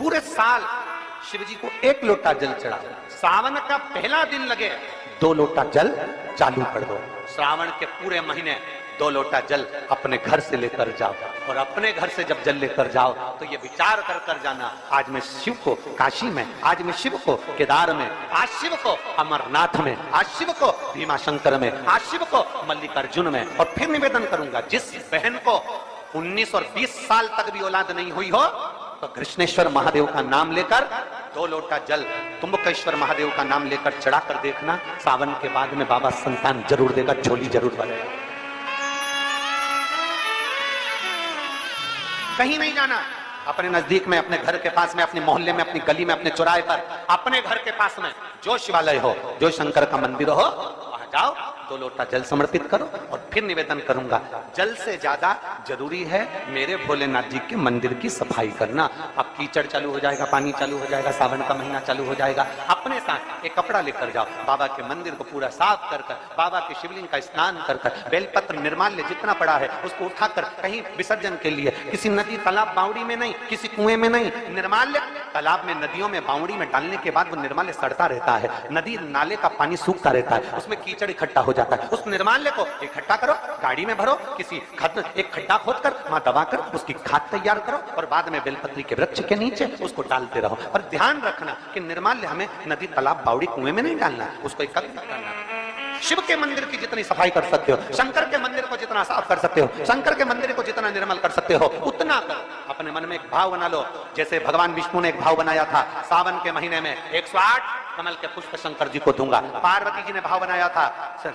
पूरे साल शिव जी को 1 लोटा जल चढ़ा, सावन का पहला दिन लगे 2 लोटा जल चालू कर दो। श्रावण के पूरे महीने 2 लोटा जल अपने घर से लेकर जाओ, और अपने घर से जब जल लेकर जाओ तो ये विचार कर कर जाना, आज मैं शिव को काशी में, आज मैं शिव को केदार में, आज शिव को अमरनाथ में, आज शिव को भीमा शंकर में, आज शिव को मल्लिकार्जुन में। और फिर निवेदन करूंगा, जिस बहन को 19 और 20 साल तक भी औलाद नहीं हुई हो तो कृष्णेश्वर महादेव का नाम लेकर 2 लोटा जल तुम्बकेश्वर महादेव का नाम लेकर चढ़ा कर देखना, सावन के बाद में बाबा संतान जरूर देगा, झोली जरूर भरेगा। कहीं नहीं जाना, अपने नजदीक में, अपने घर के पास में, अपने मोहल्ले में, अपनी गली में, अपने चौराहे पर, अपने घर के पास में जो शिवालय हो, जो शंकर का मंदिर हो, वहां जाओ, 2 लोटा जल समर्पित करो। और फिर निवेदन करूंगा, जल से ज्यादा जरूरी है मेरे भोलेनाथ जी के मंदिर की सफाई करना। अब कीचड़ चालू हो जाएगा, पानी चालू हो जाएगा, सावन का महीना चालू हो जाएगा, अपने साथ एक कपड़ा लेकर जाओ, बाबा के मंदिर को पूरा साफ कर कर, बाबा के शिवलिंग का स्नान कर कर, बेलपत्र निर्माल्य जितना पड़ा है उसको उठाकर कहीं विसर्जन के लिए, किसी नदी तालाब बावड़ी में नहीं, किसी कुएं में नहीं, निर्माल्य तालाब में, नदियों में, बावड़ी में डालने के बाद वो निर्माल्य सड़ता रहता है, नदी नाले का पानी सूखता रहता है, उसमें कीचड़ इकट्ठा हो जाता है। उस निर्माल्य को इकट्ठा करो, गाड़ी में भरो, किसी एक खड्डा खोदकर वहां दबाकर उसकी खाद तैयार करो, और बाद में बेलपत्री के वृक्ष के नीचे उसको डालते रहो। और ध्यान रखना कि निर्माल्य हमें नदी तालाब बावड़ी कुएं में नहीं डालना, उसको एकत्रित करना। शिव के मंदिर की जितनी सफाई कर सकते हो, शंकर के मंदिर को जितना साफ कर सकते हो, शंकर के मंदिर को जितना निर्मल कर सकते हो, उतना करो। अपने मन में एक भाव बना लो, जैसे भगवान विष्णु ने एक भाव बनाया था, सावन के महीने में 108 कमल के पुष्प शंकर जी को दूंगा। पार्वती जी ने भाव बनाया था,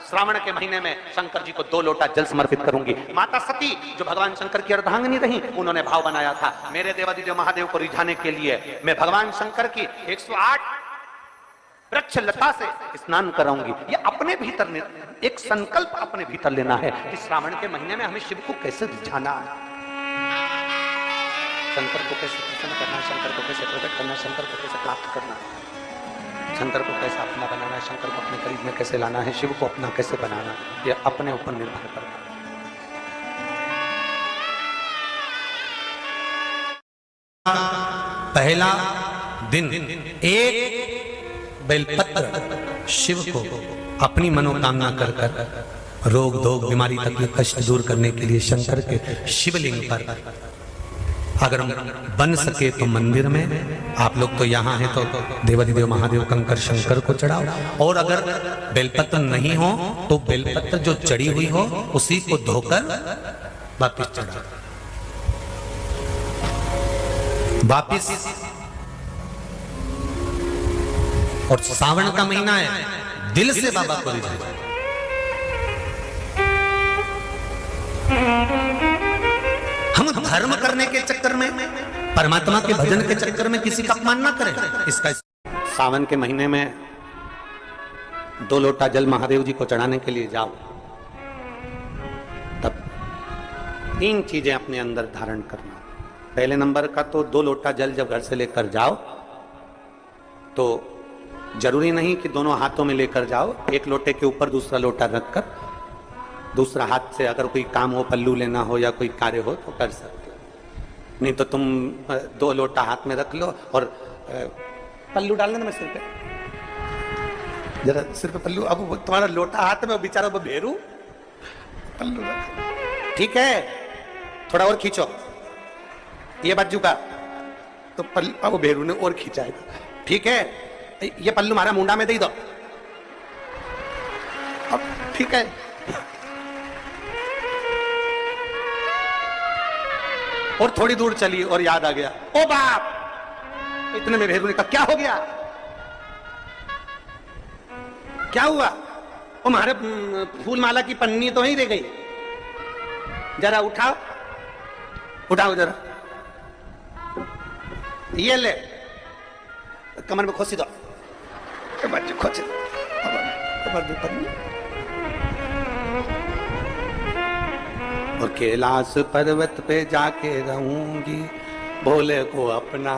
श्रावण के महीने में शंकर जी को 2 लोटा जल समर्पित करूंगी। माता सती जो भगवान शंकर की अर्धांगिनी रही, उन्होंने भाव बनाया था, मेरे देवादिदेव महादेव को रिझाने के लिए मैं भगवान शंकर की 108 वृक्ष लता से स्नान कराऊंगी। ये अपने भीतर एक संकल्प अपने भीतर लेना है कि श्रावण के महीने में हमें शिव को कैसे रिझाना है, शंकर को कैसे प्रसन्न करना है, शंकर को कैसे प्रकट करना है, शंकर को कैसे प्राप्त करना है, शंकर को कैसे अपना बनाना है, शंकर को अपने करीब में कैसे लाना है, शिव को अपना कैसे बनाना है, ये अपने ऊपर निर्भर करता है। पहला दिन एक बेलपत्र शिव को अपनी मनोकामना कर कर रोग धोग बीमारी तकलीफ कष्ट दूर करने के लिए शंकर के शिवलिंग पर, अगर बन सके तो मंदिर में, आप लोग तो यहाँ हैं तो देवादिदेव महादेव कंकर शंकर को चढ़ाओ, और अगर बेलपत्र नहीं हो तो बेलपत्र जो चढ़ी हुई हो उसी को धोकर वापिस चढ़ाओ, वापिस। और सावन का महीना है, दिल से बाबा को रिझाओ। हम धर्म करने के चक्कर में, परमात्मा के भजन के चक्कर में किसी का अपमान ना करें। इसका सावन के महीने में 2 लोटा जल महादेव जी को चढ़ाने के लिए जाओ, तब 3 चीजें अपने अंदर धारण करना। पहले नंबर का तो 2 लोटा जल जब घर से लेकर जाओ तो जरूरी नहीं कि दोनों हाथों में लेकर जाओ, एक लोटे के ऊपर दूसरा लोटा रखकर दूसरा हाथ से अगर कोई काम हो, पल्लू लेना हो या कोई कार्य हो तो कर सकते हो, नहीं तो तुम 2 लोटा हाथ में रख लो और पल्लू डालना ना, मैं सिर पे, जरा सिर पे पल्लू, अब तुम्हारा लोटा हाथ में, बेचारा वो भेरू पल्लू रख, ठीक है, थोड़ा और खींचो ये बाजू का, तो पल्लू अब भेरू ने और खींचाएगा, ठीक है, ये पल्लू हमारा मुंडा में दे दो, अब ठीक है, और थोड़ी दूर चली और याद आ गया, ओ बाप, इतने में भेरू ने कहा क्या हो गया, क्या हुआ, ओ हमारे फूल माला की पन्नी तो ही रह गई, जरा उठाओ, उठाओ जरा, ये ले, कमर में खोसी दो, खोसी दो, कमर में पन्नी, और कैलाश पर्वत पे जाके रहूंगी, भोले को अपना,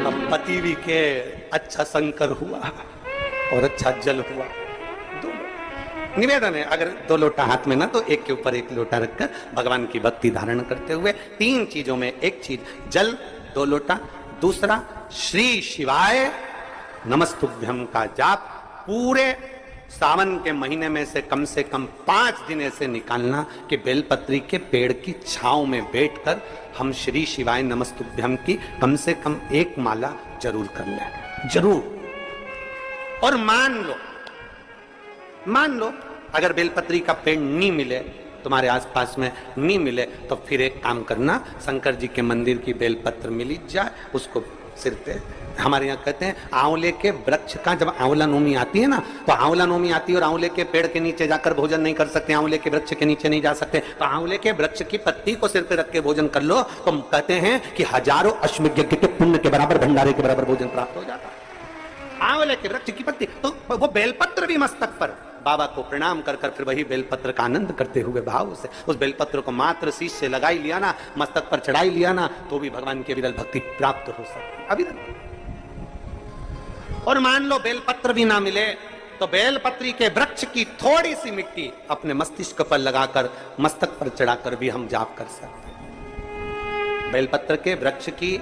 अब पति भी के अच्छा शंकर हुआ और अच्छा जल हुआ। निवेदन है, अगर 2 लोटा हाथ में ना तो एक के ऊपर एक लोटा रखकर भगवान की भक्ति धारण करते हुए 3 चीजों में एक चीज, जल 2 लोटा। दूसरा, श्री शिवाय नमस्तुभ्यम का जाप पूरे सावन के महीने में से कम 5 दिन ऐसे निकालना कि बेलपत्री के पेड़ की छांव में बैठकर हम श्री शिवाय नमस्तुभ्यम की कम से कम 1 माला जरूर कर लें, जरूर। और मान लो अगर बेलपत्री का पेड़ नहीं मिले, तुम्हारे आसपास में नहीं मिले, तो फिर एक काम करना, शंकर जी के मंदिर की बेलपत्र मिली जाए, उसको सिर पे, हमारे यहाँ कहते हैं आंवले के वृक्ष का, जब आंवला नवमी आती है ना, तो आंवला नवमी आती है और आंवले के पेड़ के नीचे जाकर भोजन नहीं कर सकते, आंवले के वृक्ष के नीचे नहीं जा सकते, तो आंवले के वृक्ष की पत्ती को सिर पे रख के भोजन कर लो, तो कहते हैं कि हजारों अश्वमेध यज्ञ के पुण्य के बराबर, भंडारे के बराबर भोजन प्राप्त हो जाता है। आंवले के वृक्ष की पत्ती, तो वो बेलपत्र भी मस्तक पर बाबा को प्रणाम कर फिर वही बेलपत्र का आनंद करते हुए भाव से उस बेलपत्र को मात्र शीश से लगाई लिया ना, मस्तक पर चढ़ाई लिया ना, तो भी भगवान की अविरल भक्ति प्राप्त हो सकती, अविरल। और मान लो बेलपत्र भी ना मिले, तो बेलपत्री के वृक्ष की थोड़ी सी मिट्टी अपने मस्तिष्क पर लगाकर, मस्तक पर चढ़ाकर भी हम जाप कर सकते हैं। बेलपत्र के वृक्ष की